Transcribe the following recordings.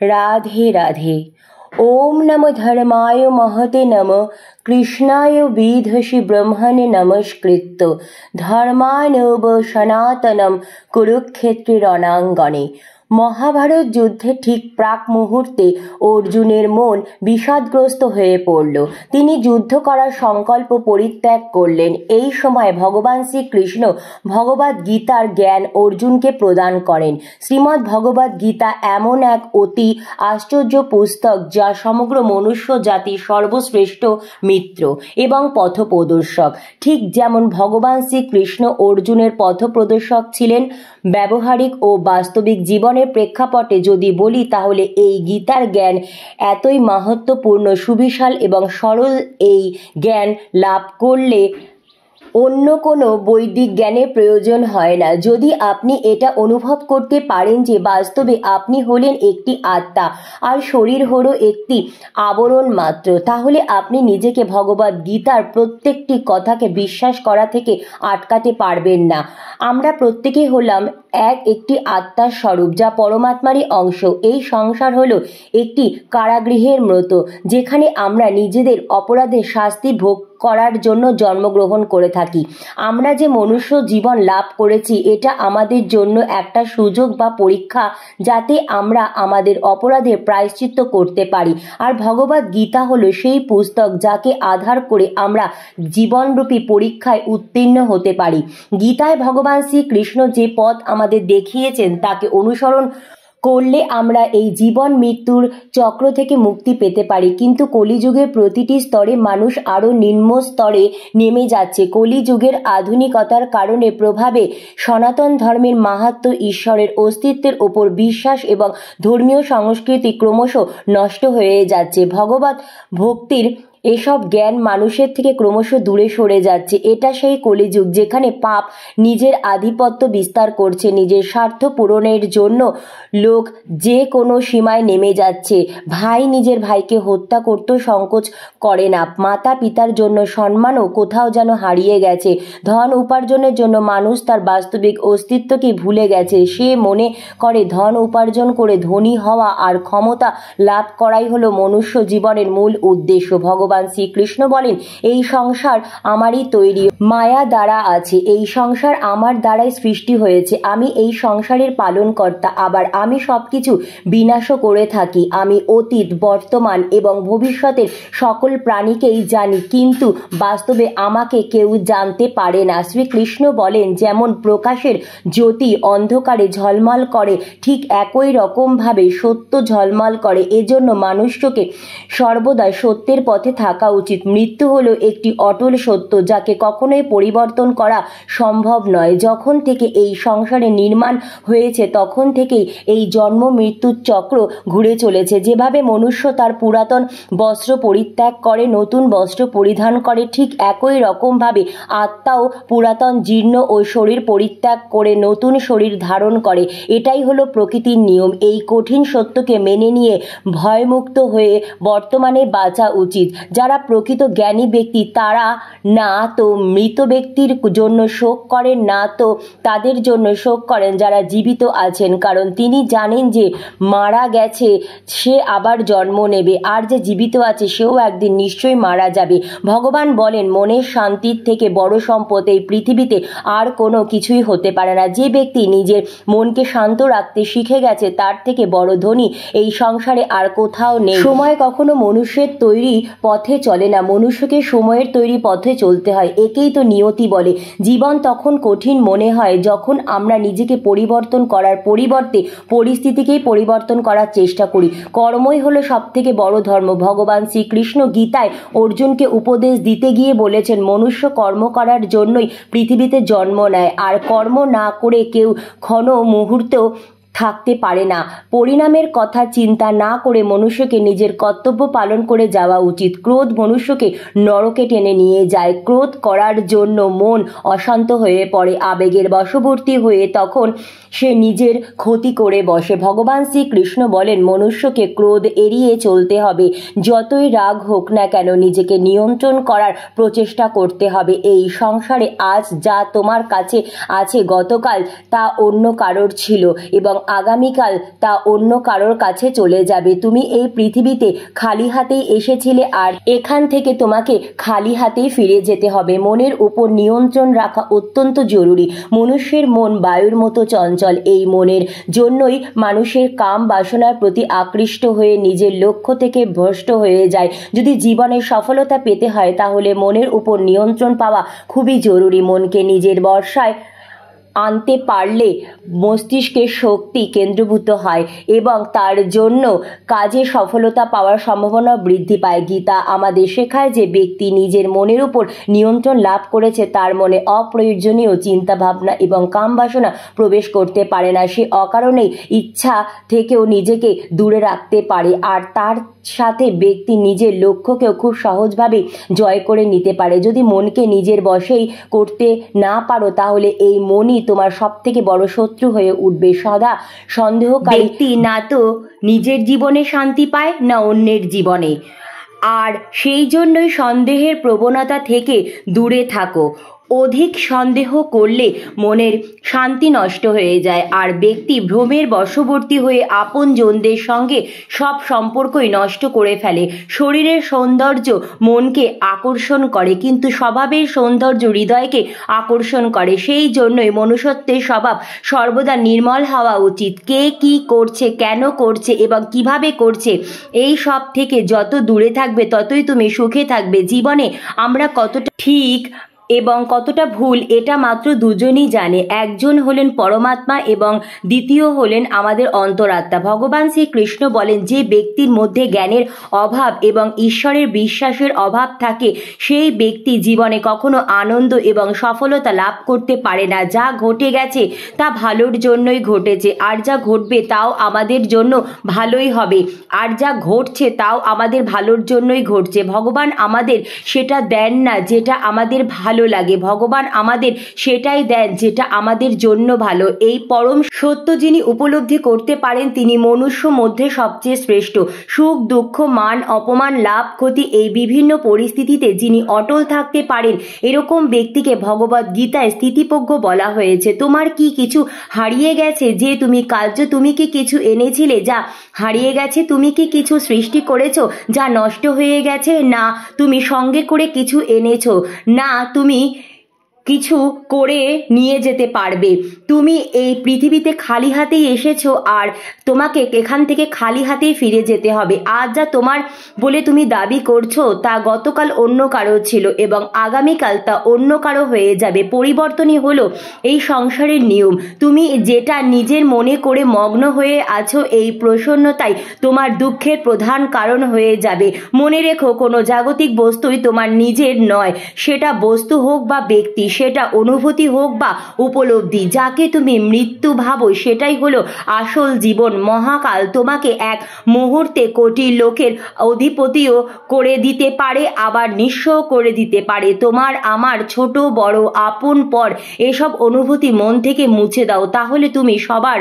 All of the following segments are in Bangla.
राधे राधे। ओम नमो धर्माय महते नमः कृष्णाय विधषि ब्रह्मणे नमस्कृत्य धर्मानव सनातनम कुरुक्षेत्रे रणांगणे। মহাভারত যুদ্ধে ঠিক প্রাক মুহূর্তে অর্জুনের মন বিষাদগ্রস্ত হয়ে পড়ল। তিনি যুদ্ধ করার সংকল্প পরিত্যাগ করলেন। এই সময় ভগবান শ্রীকৃষ্ণ ভগবদ গীতার জ্ঞান অর্জুনকে প্রদান করেন। শ্রীমদ্ ভগবদ গীতা এমন এক অতি আশ্চর্য পুস্তক যা সমগ্র মনুষ্য জাতির সর্বশ্রেষ্ঠ মিত্র এবং পথপ্রদর্শক। ঠিক যেমন ভগবান শ্রীকৃষ্ণ অর্জুনের পথপ্রদর্শক ছিলেন, ব্যবহারিক ও বাস্তবিক জীবনের প্রেক্ষাপটে যদি বলি তাহলে এই গীতার জ্ঞান এতই মাহাত্ম্যপূর্ণ, সুবিশাল এবং সরল। এই জ্ঞান লাভ করলে অন্য কোনো বৈদিক জ্ঞানের প্রয়োজন হয় না। যদি আপনি এটা অনুভব করতে পারেন যে বাস্তবে আপনি হলেন একটি আত্মা আর শরীর হলো একটি আবরণ মাত্র, তাহলে আপনি নিজেকে ভগবদ গীতার প্রত্যেকটি কথাকে বিশ্বাস করা থেকে আটকাতে পারবেন না। আমরা প্রত্যেকেই হলাম একটি আত্মার স্বরূপ যা পরমাত্মারই অংশ। এই সংসার হলো একটি কারাগৃহের মতো, যেখানে আমরা নিজেদের অপরাধের শাস্তি ভোগ করার জন্য জন্মগ্রহণ করে থাকি। আমরা যে মনুষ্য জীবন লাভ করেছি এটা আমাদের জন্য একটা সুযোগ বা পরীক্ষা, যাতে আমরা আমাদের অপরাধের প্রায়শ্চিত্ত করতে পারি। আর ভগবদ গীতা হলো সেই পুস্তক যাকে আধার করে আমরা জীবনরূপী পরীক্ষায় উত্তীর্ণ হতে পারি। গীতায় ভগবান শ্রীকৃষ্ণ যে পথ আমাদের দেখিয়েছেন তাকে অনুসরণ করলে আমরা এই জীবন মৃত্যুর চক্র থেকে মুক্তি পেতে পারি। কিন্তু কলিযুগের প্রতিটি স্তরে মানুষ আরও নিম্ন স্তরে নেমে যাচ্ছে। কলিযুগের আধুনিকতার কারণে প্রভাবে সনাতন ধর্মের মাহাত্ম্য, ঈশ্বরের অস্তিত্বের ওপর বিশ্বাস এবং ধর্মীয় সংস্কৃতি ক্রমশ নষ্ট হয়ে যাচ্ছে। ভগবত ভক্তির এসব জ্ঞান মানুষের থেকে ক্রমশ দূরে সরে যাচ্ছে। এটা সেই কলিযুগ যেখানে পাপ নিজের আধিপত্য বিস্তার করছে। নিজের স্বার্থ পূরণের জন্য লোক যে কোনো সীমায় নেমে যাচ্ছে। ভাই নিজের ভাইকে হত্যা করতেও সংকোচ করে না। মাতা পিতার জন্য সম্মানও কোথাও যেন হারিয়ে গেছে। ধন উপার্জনের জন্য মানুষ তার বাস্তবিক অস্তিত্বকে ভুলে গেছে। সে মনে করে ধন উপার্জন করে ধনী হওয়া আর ক্ষমতা লাভ করাই হলো মনুষ্য জীবনের মূল উদ্দেশ্য। ভগবান শ্রীকৃষ্ণ বলেন, এই সংসার আমারই তৈরি, মায়া দ্বারা আছে। এই সংসার আমার দ্বারাই সৃষ্টি হয়েছে। আমি এই সংসারের পালনকর্তা, আবার আমি সবকিছু বিনাশও করে থাকি। আমি অতীত, বর্তমান এবং ভবিষ্যতের সকল প্রাণীকেই জানি, কিন্তু বাস্তবে আমাকে কেউ জানতে পারে না। শ্রীকৃষ্ণ বলেন, যেমন প্রকাশের জ্যোতি অন্ধকারে ঝলমল করে, ঠিক একই রকমভাবে সত্য ঝলমল করে। এজন্য মানুষকে সর্বদা সত্যের পথে থাকা উচিত। মৃত্যু হলো একটি অটল সত্য যাকে কখনোই পরিবর্তন করা সম্ভব নয়। যখন থেকে এই সংসারে নির্মাণ হয়েছে তখন থেকেই এই জন্ম মৃত্যুর চক্র ঘুরে চলেছে। যেভাবে মনুষ্য তার পুরাতন বস্ত্র পরিত্যাগ করে নতুন বস্ত্র পরিধান করে, ঠিক একই রকমভাবে আত্মাও পুরাতন জীর্ণ ও শরীর পরিত্যাগ করে নতুন শরীর ধারণ করে। এটাই হলো প্রকৃতির নিয়ম। এই কঠিন সত্যকে মেনে নিয়ে ভয়মুক্ত হয়ে বর্তমানে বাঁচা উচিত। যারা প্রকৃত জ্ঞানী ব্যক্তি তারা না তো মৃত ব্যক্তির জন্য শোক করেন, না তো তাদের জন্য শোক করেন যারা জীবিত আছেন, কারণ তিনি জানেন যে মারা গেছে সে আবার জন্ম নেবে, আর যে জীবিত আছে সেও একদিন নিশ্চয়ই মারা যাবে। ভগবান বলেন, মনের শান্তির থেকে বড় সম্পদ এই পৃথিবীতে আর কোনো কিছুই হতে পারে না। যে ব্যক্তি নিজের মনকে শান্ত রাখতে শিখে গেছে তার থেকে বড় ধনী এই সংসারে আর কোথাও নেই। সময় কখনো মনুষ্যের তৈরি পথে চলে না, মনুষ্যকে সময়ের তৈরি পথে চলতে হয়। একেই তো নিয়তি বলে। জীবন তখন কঠিন মনে হয় যখন আমরা নিজেকে পরিবর্তন করার পরিবর্তে পরিস্থিতিকেই পরিবর্তন করার চেষ্টা করি। কর্মই হলো সব থেকে বড় ধর্ম। ভগবান শ্রীকৃষ্ণ গীতায় অর্জুনকে উপদেশ দিতে গিয়ে বলেছেন, মনুষ্য কর্ম করার জন্যই পৃথিবীতে জন্ম নেয়, আর কর্ম না করে কেউ ক্ষণ মুহূর্তেও থাকতে পারে না। পরিণামের কথা চিন্তা না করে মনুষ্যকে নিজের কর্তব্য পালন করে যাওয়া উচিত। ক্রোধ মনুষ্যকে নরকে টেনে নিয়ে যায়। ক্রোধ করার জন্য মন অশান্ত হয়ে পড়ে, আবেগের বশবর্তী হয়ে তখন সে নিজের ক্ষতি করে বসে। ভগবান শ্রীকৃষ্ণ বলেন, মনুষ্যকে ক্রোধ এড়িয়ে চলতে হবে। যতই রাগ হোক না কেন নিজেকে নিয়ন্ত্রণ করার প্রচেষ্টা করতে হবে। এই সংসারে আজ যা তোমার কাছে আছে গতকাল তা অন্য কারোর ছিল, এবং আগামীকাল তা অন্য কারোর কাছে চলে যাবে। তুমি এই পৃথিবীতে খালি হাতেই এসেছিলে, আর এখান থেকে তোমাকে খালি হাতেই ফিরে যেতে হবে। মনের উপর নিয়ন্ত্রণ রাখা অত্যন্ত জরুরি। মনুষ্যের মন বায়ুর মতো চঞ্চল। এই মনের জন্যই মানুষের কাম বাসনার প্রতি আকৃষ্ট হয়ে নিজের লক্ষ্য থেকে ভ্রষ্ট হয়ে যায়। যদি জীবনে সফলতা পেতে হয় তাহলে মনের উপর নিয়ন্ত্রণ পাওয়া খুবই জরুরি। মনকে নিজের বর্ষায় আনতে পারলে মস্তিষ্কের শক্তি কেন্দ্রীভূত হয় এবং তার জন্য কাজে সফলতা পাওয়ার সম্ভাবনা বৃদ্ধি পায়। গীতা আমাদের শেখায় যে ব্যক্তি নিজের মনের উপর নিয়ন্ত্রণ লাভ করেছে তার মনে অপ্রয়োজনীয় চিন্তা ভাবনা এবং কাম বাসনা প্রবেশ করতে পারে না। সে অকারণেই ইচ্ছা থেকেও নিজেকে দূরে রাখতে পারে, আর তার সাথে ব্যক্তি নিজের লক্ষ্যকেও খুব সহজভাবে জয় করে নিতে পারে। যদি মনকে নিজের বশেই করতে না পারো তাহলে এই মনই তোমার সবথেকে বড় শত্রু হয়ে উঠবে। সদা সন্দেহকারী ব্যক্তি না তো নিজের জীবনে শান্তি পায় না অন্যের জীবনে, আর সেই জন্যই সন্দেহের প্রবণতা থেকে দূরে থাকো। অধিক সন্দেহ করলে মনের শান্তি নষ্ট হয়ে যায়, আর ব্যক্তি ভ্রমের বশবর্তী হয়ে আপনজনদের সঙ্গে সব সম্পর্কই নষ্ট করে ফেলে। শরীরের সৌন্দর্য মনকে আকর্ষণ করে, কিন্তু স্বভাবের সৌন্দর্য হৃদয়কে আকর্ষণ করে। সেই জন্যই মনুষ্যত্বের স্বভাব সর্বদা নির্মল হওয়া উচিত। কে কি করছে, কেন করছে এবং কিভাবে করছে, এই সব থেকে যত দূরে থাকবে ততই তুমি সুখে থাকবে। জীবনে আমরা কতটা ঠিক এবং কতটা ভুল এটা মাত্র দুজনই জানে। একজন হলেন পরমাত্মা এবং দ্বিতীয় হলেন আমাদের অন্তরাত্মা। ভগবান শ্রীকৃষ্ণ বলেন, যে ব্যক্তির মধ্যে জ্ঞানের অভাব এবং ঈশ্বরের বিশ্বাসের অভাব থাকে সেই ব্যক্তি জীবনে কখনো আনন্দ এবং সফলতা লাভ করতে পারে না। যা ঘটে গেছে তা ভালোর জন্যই ঘটেছে, আর যা ঘটবে তাও আমাদের জন্য ভালোই হবে, আর যা ঘটছে তাও আমাদের ভালোর জন্যই ঘটছে। ভগবান আমাদের সেটা দেন না যেটা আমাদের ভালো লাগে, ভগবান আমাদের সেটাই দেন যেটা আমাদের জন্য ভালো। এই পরম সত্য যিনি উপলব্ধি করতে পারেন তিনি মনুষ্য মধ্যে সবচেয়ে শ্রেষ্ঠ। সুখ দুঃখ মান অপমান লাভ ক্ষতি এই বিভিন্ন পরিস্থিতিতে যিনি অটল থাকতে পারেন এরকম ব্যক্তিকে ভগবদ গীতায় স্থিতিপ্রজ্ঞ বলা হয়েছে। তোমার কি কিছু হারিয়ে গেছে যে তুমি কার্য? তুমি কি কিছু এনেছিলে যা হারিয়ে গেছে? তুমি কি কিছু সৃষ্টি করেছো যা নষ্ট হয়ে গেছে? না তুমি সঙ্গে করে কিছু এনেছো, না তুমি কিছু করে নিয়ে যেতে পারবে। তুমি এই পৃথিবীতে খালি হাতেই এসেছো, আর তোমাকে এখান থেকে খালি হাতেই ফিরে যেতে হবে। আজ যা তোমার বলে তুমি দাবি করছো তা গতকাল অন্য কারো ছিল এবং আগামীকাল তা অন্য কারো হয়ে যাবে। পরিবর্তনই হলো এই সংসারের নিয়ম। তুমি যেটা নিজের মনে করে মগ্ন হয়ে আছো এই প্রসন্নতাই তোমার দুঃখের প্রধান কারণ হয়ে যাবে। মনে রেখো, কোনো জাগতিক বস্তুই তোমার নিজের নয়, সেটা বস্তু হোক বা ব্যক্তি, সেটা অনুভূতি হোক বা উপলব্ধি। যাকে তুমি মৃত্যু ভাবো সেটাই হলো আসল জীবন। মহাকাল তোমাকে এক মুহূর্তে কোটি লোকের অধিপতিও করে দিতে পারে, আবার নিঃস্ব করে দিতে পারে। তোমার আমার ছোট বড় আপন পর এসব অনুভূতি মন থেকে মুছে দাও, তাহলে তুমি সবার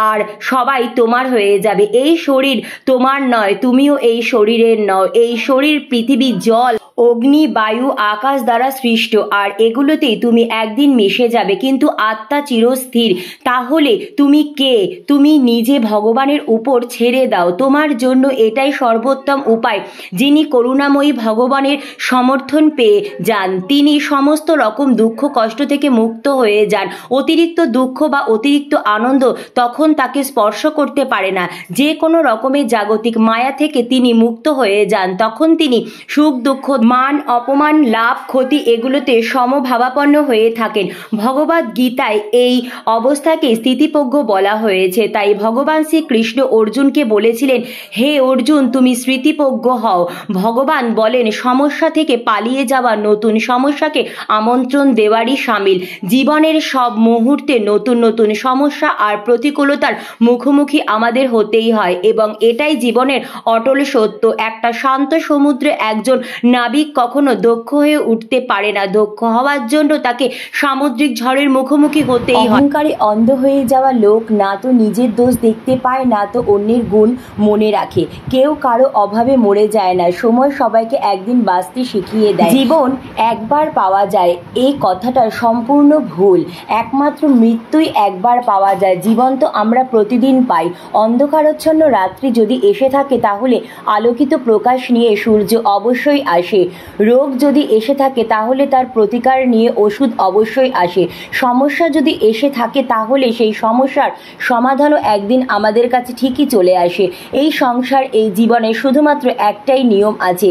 আর সবাই তোমার হয়ে যাবে। এই শরীর তোমার নয়, তুমিও এই শরীরের নও। এই শরীর পৃথিবী জল অগ্নি বায়ু আকাশ দ্বারা সৃষ্ট, আর এগুলোতেই তুমি একদিন মিশে যাবে, কিন্তু আত্মা চিরস্থির। তাহলে তুমি কে? তুমি নিজে ভগবানের উপর ছেড়ে দাও। তোমার জন্য এটাই সর্বোত্তম উপায়। যিনি করুণাময়ী ভগবানের সমর্থন পেয়ে যান তিনি সমস্ত রকম দুঃখ কষ্ট থেকে মুক্ত হয়ে যান। অতিরিক্ত দুঃখ বা অতিরিক্ত আনন্দ তখন তাকে স্পর্শ করতে পারে না। যে কোনো রকমের জাগতিক মায়া থেকে তিনি মুক্ত হয়ে যান। তখন তিনি সুখ দুঃখ মান অপমান লাভ ক্ষতি এগুলোতে সমভাবাপন্ন হয়ে থাকেন। ভগবদ গীতায় এই অবস্থাকে স্থিতিপ্রজ্ঞ বলা হয়েছে। তাই ভগবান শ্রীকৃষ্ণ অর্জুনকে বলেছিলেন, হে অর্জুন, তুমি স্মৃতিপ্রজ্ঞ হও। ভগবান বলেন, সমস্যা থেকে পালিয়ে যাওয়া নতুন সমস্যাকে আমন্ত্রণ দেওয়ারই সামিল। জীবনের সব মুহূর্তে নতুন নতুন সমস্যা আর প্রতিকূলতার মুখোমুখি আমাদের হতেই হয়, এবং এটাই জীবনের অটল সত্য। একটা শান্ত সমুদ্রে একজন নাবিক নাবিক কখনো দক্ষ হয়ে উঠতে পারে না। দক্ষ হওয়ার জন্য তাকে সামুদ্রিক ঝড়ের মুখোমুখি হতেই হয়। অহংকারে অন্ধ হয়ে যাওয়া লোক না তো নিজের দোষ দেখতে পায়, না তো অন্যের গুণ মনে রাখে। কেউ কারো অভাবে মরে যায় না, সময় সবাইকে একদিন বাঁচতে শিখিয়ে দেয়। জীবন একবার পাওয়া যায়, এই কথাটা সম্পূর্ণ ভুল। একমাত্র মৃত্যুই একবার পাওয়া যায়। জীবন তো আমরা প্রতিদিন পাই। অন্ধকারাচ্ছন্ন রাত্রি যদি এসে থাকে তাহলে আলোকিত প্রকাশ নিয়ে সূর্য অবশ্যই আসে। রোগ যদি এসে থাকে তাহলে তার প্রতিকার নিয়ে ওষুধ অবশ্যই আসে। সমস্যা যদি এসে থাকে তাহলে সেই সমস্যার সমাধানও একদিন আমাদের কাছে ঠিকই চলে আসে। এই সংসার, এই জীবনে শুধুমাত্র একটাই নিয়ম আছে,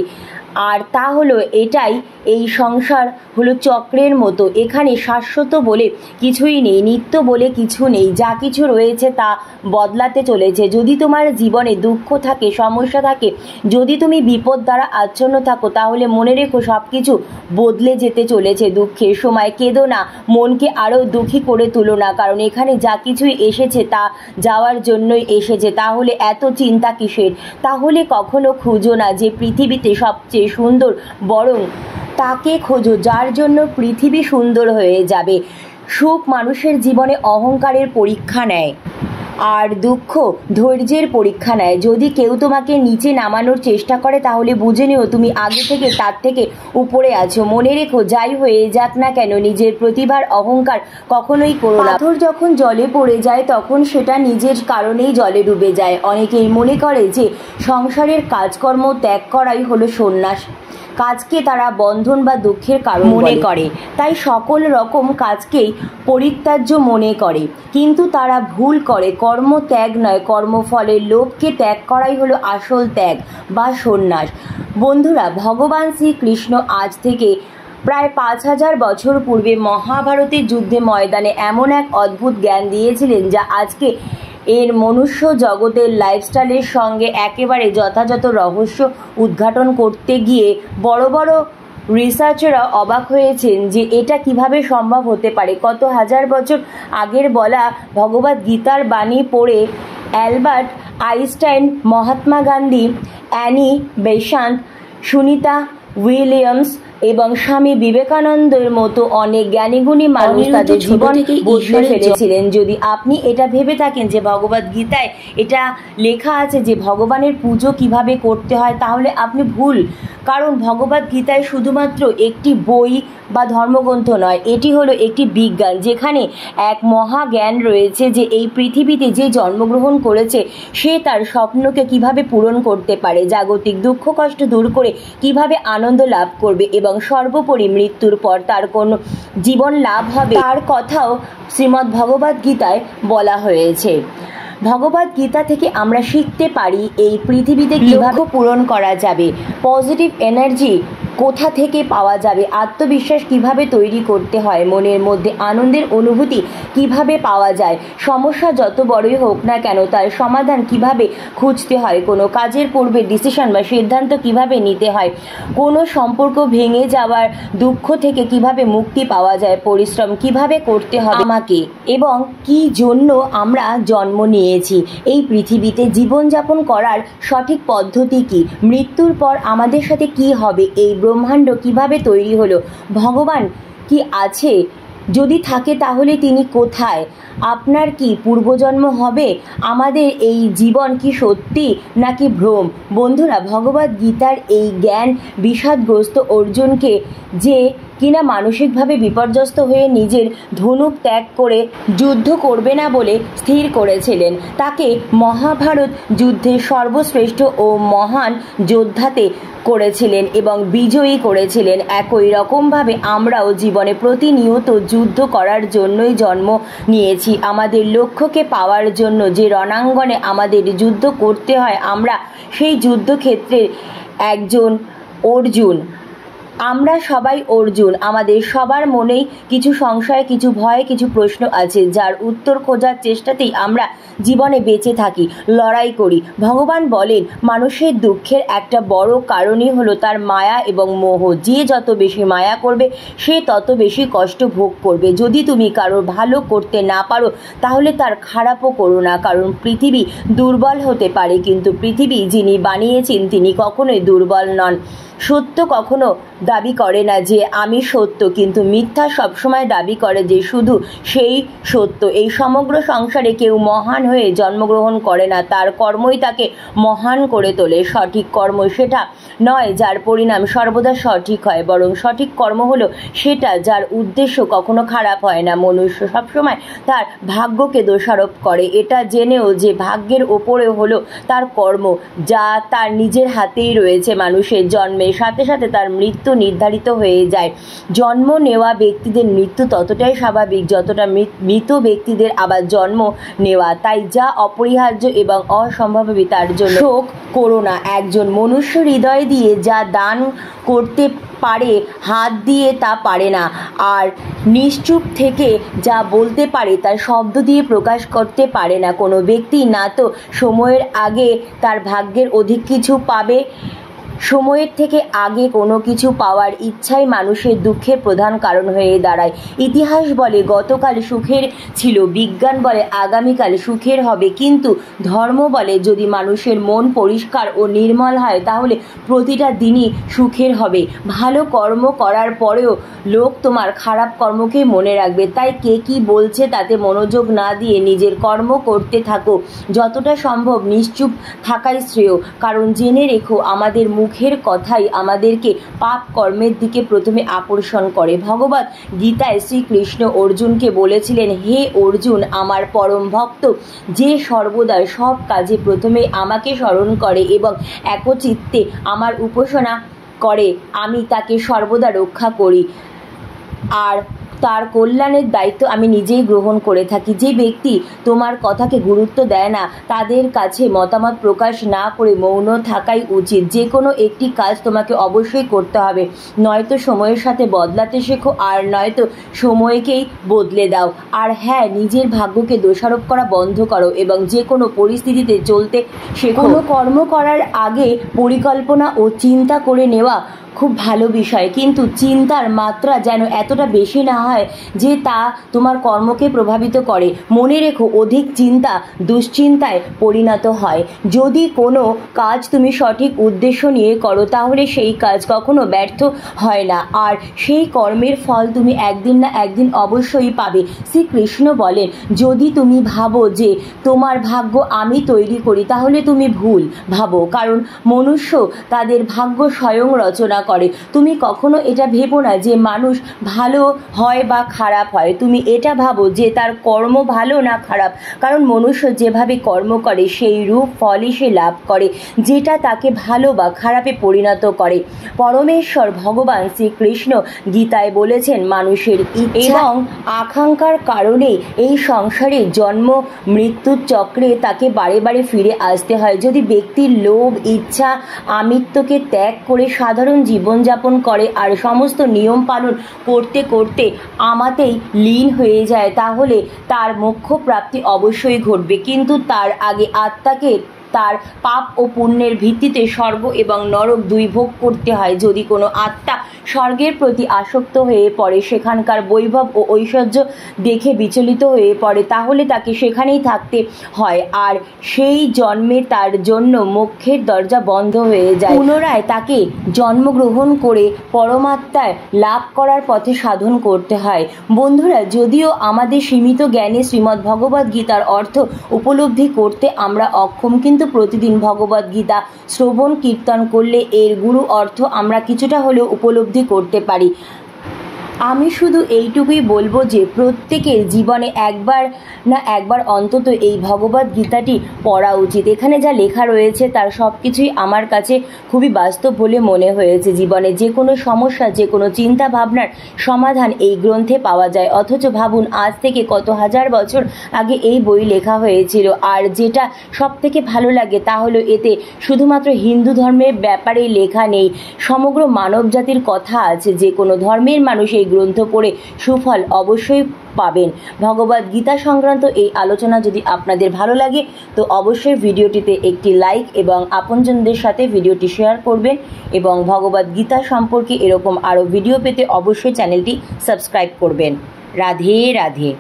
আর তা হলো এটাই, এই সংসার হলো চক্রের মতো। এখানে শাশ্বত বলে কিছুই নেই, নিত্য বলে কিছু নেই। যা কিছু রয়েছে তা বদলাতে চলেছে। যদি তোমার জীবনে দুঃখ থাকে, সমস্যা থাকে, যদি তুমি বিপদ দ্বারা আচ্ছন্ন থাকো, তাহলে মনে রেখো সব কিছু বদলে যেতে চলেছে। দুঃখের সময় কেঁদো না, মনকে আরও দুঃখী করে তুলো না, কারণ এখানে যা কিছুই এসেছে তা যাওয়ার জন্যই এসেছে। তাহলে এত চিন্তা কিসের? তাহলে কখনো খুঁজো না যে পৃথিবীতে সবচেয়ে সুন্দর, বরং তাকে খোঁজো যার জন্য পৃথিবী সুন্দর হয়ে যাবে। সুখ মানুষের জীবনে অহংকারের পরীক্ষা নেয়, আর দুঃখ ধৈর্যের পরীক্ষা নেয়। যদি কেউ তোমাকে নিচে নামানোর চেষ্টা করে তাহলে বুঝে নিও তুমি আগে থেকে তার থেকে উপরে আছো। মনে রেখো, যাই হয়ে যাক না কেন, নিজের প্রতিভার অহংকার কখনোই করো না। পাথর যখন জলে পড়ে যায় তখন সেটা নিজের কারণেই জলে ডুবে যায়। অনেকেই মনে করে যে সংসারের কাজকর্ম ত্যাগ করাই হলো সন্ন্যাস। কাজকে তারা বন্ধন বা দুঃখের কারণ মনে করে, তাই সকল রকম কাজকেই পরিত্যাজ্য মনে করে। কিন্তু তারা ভুল করে। কর্ম ত্যাগ নয়, কর্মফলের লোভকে ত্যাগ করাই হলো আসল ত্যাগ বা সন্ন্যাস। বন্ধুরা, ভগবান শ্রীকৃষ্ণ আজ থেকে প্রায় 5000 বছর পূর্বে মহাভারতের যুদ্ধে ময়দানে এমন এক অদ্ভুত জ্ঞান দিয়েছিলেন যা আজকে এর মনুষ্য জগতের লাইফস্টাইলের সঙ্গে একেবারে যথাযথ রহস্য উদ্ঘাটন করতে গিয়ে বড় বড় রিসার্চাররা অবাক হয়েছেন যে এটা কিভাবে সম্ভব হতে পারে। কত হাজার বছর আগের বলা ভগবদ গীতার বাণী পড়ে Albert Einstein, Mahatma Gandhi, Annie Besant, Sunita Williams এবং স্বামী বিবেকানন্দের মতো অনেক জ্ঞানীগুণী মানুষ তাদের জীবন বদলে ফেলেছিলেন। যদি আপনি এটা ভেবে থাকেন যে ভগবদ গীতায় এটা লেখা আছে যে ভগবানের পুজো কিভাবে করতে হয়, তাহলে আপনি ভুল। কারণ ভগবদ গীতায় শুধুমাত্র একটি বই বা ধর্মগ্রন্থ নয়, এটি হলো একটি বিজ্ঞান যেখানে এক মহা জ্ঞান রয়েছে যে এই পৃথিবীতে যে জন্মগ্রহণ করেছে সে তার স্বপ্নকে কিভাবে পূরণ করতে পারে, জাগতিক দুঃখ কষ্ট দূর করে কিভাবে আনন্দ লাভ করবে এবং সর্বোপরি মৃত্যুর পর তার কোনো জীবন লাভ হবে, তার কথাও শ্রীমদ্ ভগবদ গীতায় বলা হয়েছে। ভগবদ গীতা থেকে আমরা শিখতে পারি এই পৃথিবীতে কিভাবে পূরণ করা যাবে, পজিটিভ এনার্জি কোথা থেকে পাওয়া যাবে, আত্মবিশ্বাস কিভাবে তৈরি করতে হয়, মনের মধ্যে আনন্দের অনুভূতি কিভাবে পাওয়া যায়, সমস্যা যত বড়ই হোক না কেন তার সমাধান কিভাবে খুঁজতে হয়, কোনো কাজের পূর্বে ডিসিশন বা সিদ্ধান্ত কিভাবে নিতে হয়, কোনো সম্পর্ক ভেঙে যাওয়ার দুঃখ থেকে কিভাবে মুক্তি পাওয়া যায়, পরিশ্রম কিভাবে করতে হবে আমাকে, এবং কি জন্য আমরা জন্ম নিয়েছি এই পৃথিবীতে, জীবনযাপন করার সঠিক পদ্ধতি কি, মৃত্যুর পর আমাদের সাথে কি হবে, এই ব্রহ্মাণ্ড কিভাবে তৈরি হলো, ভগবান কি আছে, যদি থাকে তাহলে তিনি কোথায়, আপনার কি পূর্বজন্ম হবে, আমাদের এই জীবন কি সত্যি নাকি ভ্রম। বন্ধুরা, ভগবদ গীতার এই জ্ঞান বিষাদগ্রস্ত অর্জুনকে, যে কিনা মানসিকভাবে বিপর্যস্ত হয়ে নিজের ধনুক ত্যাগ করে যুদ্ধ করবে না বলে স্থির করেছিলেন, তাকে মহাভারত যুদ্ধের সর্বশ্রেষ্ঠ ও মহান যোদ্ধাতে করেছিলেন এবং বিজয়ী করেছিলেন। একই রকমভাবে আমরাও জীবনে প্রতিনিয়ত যুদ্ধ করার জন্যই জন্ম নিয়েছি। আমাদের লক্ষ্যকে পাওয়ার জন্য যে রণাঙ্গনে আমাদের যুদ্ধ করতে হয়, আমরা সেই যুদ্ধক্ষেত্রের একজন অর্জুন। আমরা সবাই অর্জুন। আমাদের সবার মনেই কিছু সংশয়, কিছু ভয়, কিছু প্রশ্ন আছে, যার উত্তর খোঁজার চেষ্টাতেই আমরা জীবনে বেঁচে থাকি, লড়াই করি। ভগবান বলেন, মানুষের দুঃখের একটা বড় কারণই হলো তার মায়া এবং মোহ। যে যত বেশি মায়া করবে সে তত বেশি কষ্ট ভোগ করবে। যদি তুমি কারোর ভালো করতে না পারো তাহলে তার খারাপও করো না, কারণ পৃথিবী দুর্বল হতে পারে, কিন্তু পৃথিবী যিনি বানিয়েছেন তিনি কখনোই দুর্বল নন। সত্য কখনো দাবি করে না যে আমি সত্য, কিন্তু মিথ্যা সবসময় দাবি করে যে শুধু সেই সত্য। এই সমগ্র সংসারে কেউ মহান হয়ে জন্মগ্রহণ করে না, তার কর্মই তাকে মহান করে তোলে। সঠিক কর্ম সেটা নয় যার পরিণাম সর্বদা সঠিক হয়, বরং সঠিক কর্ম হলো সেটা যার উদ্দেশ্য কখনো খারাপ হয় না। মনুষ্য সবসময় তার ভাগ্যকে দোষারোপ করে, এটা জেনেও যে ভাগ্যের ওপরে হলো তার কর্ম, যা তার নিজের হাতেই রয়েছে। মানুষের জন্মের সাথে সাথে তার মৃত্যু নির্ধারিত হয়ে যায়। জন্ম নেওয়া ব্যক্তিদের মৃত্যু ততটাই স্বাভাবিক যতটা মৃত ব্যক্তিদের আবার জন্ম নেওয়া। তাই যা অপরিহার্য এবং অসম্ভব তার জন্য শোক করো না। একজন মনুষ্য হৃদয় দিয়ে যা দান করতে পারে, হাত দিয়ে তা পারে না, আর নিশ্চুপ থেকে যা বলতে পারে তা শব্দ দিয়ে প্রকাশ করতে পারে না। কোনো ব্যক্তি না তো সময়ের আগে তার ভাগ্যের অধিক কিছু পাবে, সময়ের থেকে আগে কোনো কিছু পাওয়ার ইচ্ছাই মানুষের দুঃখের প্রধান কারণ হয়ে দাঁড়ায়। ইতিহাস বলে গতকাল সুখের ছিল, বিজ্ঞান বলে আগামীকাল সুখের হবে, কিন্তু ধর্ম বলে যদি মানুষের মন পরিষ্কার ও নির্মল হয় তাহলে প্রতিটা দিনই সুখের হবে। ভালো কর্ম করার পরেও লোক তোমার খারাপ কর্মকে মনে রাখবে, তাই কে কি বলছে তাতে মনোযোগ না দিয়ে নিজের কর্ম করতে থাকো। যতটা সম্ভব নিশ্চুপ থাকাই শ্রেয়, কারণ জেনে রেখো আমাদের মুখের কথাই আমাদেরকে পাপ কর্মের দিকে প্রথমে আকর্ষণ করে। ভগবত গীতায় শ্রীকৃষ্ণ অর্জুনকে বলেছিলেন, হে অর্জুন, আমার পরম ভক্ত যে সর্বদা সব কাজে প্রথমে আমাকে স্মরণ করে এবং একচিত্তে আমার উপাসনা করে, আমি তাকে সর্বদা রক্ষা করি আর তার কল্যাণের দায়িত্ব আমি নিজেই গ্রহণ করে থাকি। যে ব্যক্তি তোমার কথাকে গুরুত্ব দেয় না তাদের কাছে মতামত প্রকাশ না করে মৌন থাকাই উচিত। যে কোনো একটি কাজ তোমাকে অবশ্যই করতে হবে, নয়তো সময়ের সাথে বদলাতে শেখো, আর নয়তো সময়কেই বদলে দাও। আর হ্যাঁ, নিজের ভাগ্যকে দোষারোপ করা বন্ধ করো এবং যে কোনো পরিস্থিতিতে চলতে শেখো। কোনো কর্ম করার আগে পরিকল্পনা ও চিন্তা করে নেওয়া খুব ভালো বিষয়, কিন্তু চিন্তার মাত্রা যেন এতটা বেশি না হয় যে তা তোমার কর্মকে প্রভাবিত করে। মনে রেখো, অধিক চিন্তা দুশ্চিন্তায় পরিণত হয়। যদি কোনো কাজ তুমি সঠিক উদ্দেশ্য নিয়ে করো তাহলে সেই কাজ কখনো ব্যর্থ হয় না, আর সেই কর্মের ফল তুমি একদিন না একদিন অবশ্যই পাবে। শ্রীকৃষ্ণ বলেন, যদি তুমি ভাবো যে তোমার ভাগ্য আমি তৈরি করি তাহলে তুমি ভুল ভাবো, কারণ মনুষ্য তাদের ভাগ্য স্বয়ং রচনা করে। তুমি কখনো এটা ভেবো না যে মানুষ ভালো হয় বা খারাপ হয়, তুমি এটা ভাবো যে তার কর্ম ভালো না খারাপ, কারণ মনুষ্য যেভাবে কর্ম করে সেই রূপ ফলই সে লাভ করে, যেটা তাকে ভালো বা খারাপে পরিণত করে। পরমেশ্বর ভগবান শ্রীকৃষ্ণ গীতায় বলেছেন, মানুষের ইচ্ছা এবং আকাঙ্ক্ষার কারণে এই সংসারে জন্ম মৃত্যুর চক্রে তাকে বারে বারে ফিরে আসতে হয়। যদি ব্যক্তির লোভ, ইচ্ছা, আমিত্বকে ত্যাগ করে সাধারণ জীবনযাপন করে আর সমস্ত নিয়ম পালন করতে করতে আমাতেই লীন হয়ে যায় তাহলে তার মোক্ষ প্রাপ্তি অবশ্যই ঘটবে, কিন্তু তার আগে আত্মাকে তার পাপ ও পুণ্যের ভিত্তিতে স্বর্গ এবং নরক দুই ভোগ করতে হয়। যদি কোনো আত্মা স্বর্গের প্রতি আসক্ত হয়ে পড়ে, সেখানকার বৈভব ও ঐশ্বর্য দেখে বিচলিত হয়ে পড়ে, তাহলে তাকে সেখানেই থাকতে হয়, আর সেই জন্মে তার জন্য মোক্ষের দরজা বন্ধ হয়ে যায়। পুনরায় তাকে জন্মগ্রহণ করে পরমাত্মায় লাভ করার পথে সাধন করতে হয়। বন্ধুরা, যদিও আমাদের সীমিত জ্ঞানে শ্রীমদ্ ভগবদ্ গীতার অর্থ উপলব্ধি করতে আমরা অক্ষম, কিন্তু প্রতিদিন ভগবদ্ গীতা শ্রবণ কীর্তন করলে এর গুরু অর্থ আমরা কিছুটা হলেও উপলব্ধি করতে পারি। আমি শুধু এইটুকুই বলবো যে প্রত্যেকের জীবনে একবার না একবার অন্তত এই ভগবদ গীতাটি পড়া উচিত। এখানে যা লেখা রয়েছে তার সব কিছুই আমার কাছে খুবই বাস্তব বলে মনে হয়েছে। জীবনে যে কোনো সমস্যা, যে কোনো চিন্তা ভাবনার সমাধান এই গ্রন্থে পাওয়া যায়। অথচ ভাবুন, আজ থেকে কত হাজার বছর আগে এই বই লেখা হয়েছিল। আর যেটা সব থেকে ভালো লাগে তা হলো এতে শুধুমাত্র হিন্দু ধর্মের ব্যাপারে লেখা নেই, সমগ্র মানব জাতির কথা আছে। যে কোনো ধর্মের মানুষ এই গ্রন্থ পড়ে সুফল অবশ্যই পাবেন। ভগবদ গীতা সংক্রান্ত এই আলোচনা যদি আপনাদের ভালো লাগে তো অবশ্যই ভিডিওটিতে একটি লাইক এবং আপনজনদের সাথে ভিডিওটি শেয়ার করবেন, এবং ভগবদ গীতা সম্পর্কে এরকম আরও ভিডিও পেতে অবশ্যই চ্যানেলটি সাবস্ক্রাইব করবেন। রাধে রাধে।